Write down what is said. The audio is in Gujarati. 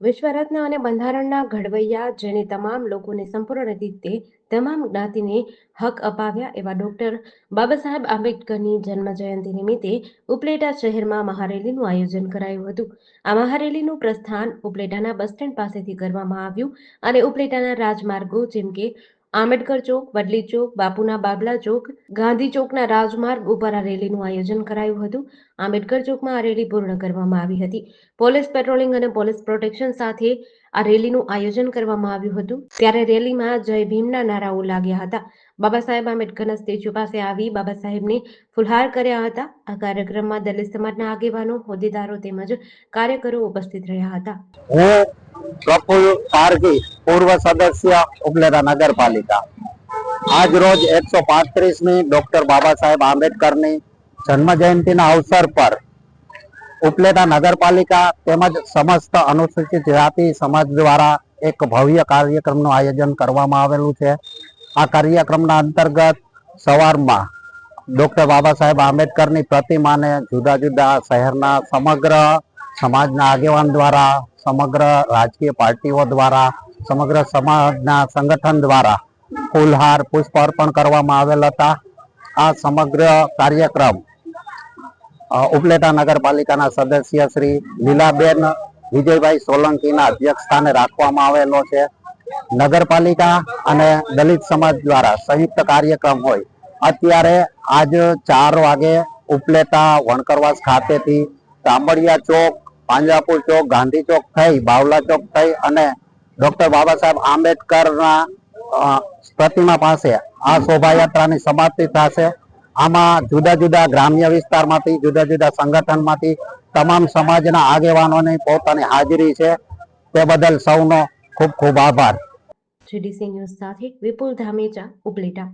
વિશ્વરત્ન અને બંધારણના ઘડવૈયા જેને તમામ લોકોને સંપૂર્ણ રીતે તમામ જ્ઞાતિને હક અપાવ્યા એવા ડોક્ટર બાબા સાહેબ આંબેડકરની જન્મ જયંતિ નિમિત્તે ઉપલેટા શહેરમાં મહારેલીનું આયોજન કરાયું હતું. આ મહારેલીનું પ્રસ્થાન ઉપલેટાના બસ સ્ટેન્ડ પાસેથી કરવામાં આવ્યું અને ઉપલેટાના રાજમાર્ગો જેમ કે આંબેડકર ચોક, વડલી ચોક, બાપુના બાબલા ચોક, ગાંધી ચોકના રાજમાર્ગ ઉપર આ રેલીનું આયોજન કરાયું હતું. આંબેડકર ચોકમાં આ રેલી પૂર્ણ કરવામાં આવી હતી. પોલીસ પેટ્રોલિંગ અને પોલીસ પ્રોટેક્શન સાથે આ રેલીનું આયોજન કરવામાં આવ્યું હતું. ત્યારે રેલીમાં જય ભીમના નારાઓ લાગ્યા હતા. બાબા સાહેબ આંબેડકરના સ્ટેચ્યુ પાસે આવી બાબા સાહેબને ફુલહાર કર્યા હતા. આ કાર્યક્રમમાં દલિત સમાજના આગેવાનો, હોદ્દેદારો તેમજ કાર્યકરો ઉપસ્થિત રહ્યા હતા. હું પ્રફુલ પારગી, પૂર્વ સદસ્ય ઉપલેટા નગરપાલિકા. આજ રોજ 135મી ડોક્ટર બાબા સાહેબ આંબેડકરની જન્મ જયંતિના અવસર પર ઉપલેટા નગરપાલિકા તેમજ સમસ્ત અનુસૂચિત જાતિ સમાજ દ્વારા એક ભવ્ય કાર્યક્રમનું આયોજન કરવામાં આવેલું છે. આ કાર્યક્રમના અંતર્ગત સવારમાં ડોક્ટર બાબા સાહેબ આંબેડકરની પ્રતિમાને જુદા જુદા શહેરના સમગ્ર સમાજના આગેવાન દ્વારા, સમગ્ર રાજકીય પાર્ટીઓ દ્વારા, સમગ્ર સમાજના સંગઠન દ્વારા ફૂલહાર, પુષ્પ અર્પણ કરવામાં આવેલ હતા. આ સમગ્ર કાર્યક્રમ ઉપલેટા નગરપાલિકાના સદસ્ય શ્રી લીલાબેન વિજયભાઈ સોલંકીના અધ્યક્ષસ્થાને રાખવામાં આવેલો છે. નગરપાલિકા અને દલિત સમાજ દ્વારા સંયુક્ત કાર્યક્રમ હોય. અત્યારે આજ 4 વાગે ઉપલેટા વણકરવાસ ખાતેથી તાંબડિયા ચોક, પાંજરાપુર ચોક, ગાંધી ચોક થઈ, બાવલા ચોક થઈ અને ડોક્ટર બાબા સાહેબ આંબેડકરના પ્રતિમા પાસે આ શોભાયાત્રાની સમાપ્તિ થશે. આમાં જુદા જુદા ગ્રામ્ય વિસ્તારમાંથી, જુદા જુદા સંગઠનમાંથી તમામ સમાજના આગેવાનોની પોતાની હાજરી છે. તે બદલ સૌનો ખૂબ ખૂબ આભાર. GDC ન્યૂઝ સાથે વિપુલ ધામેચા, ઉપલેટા.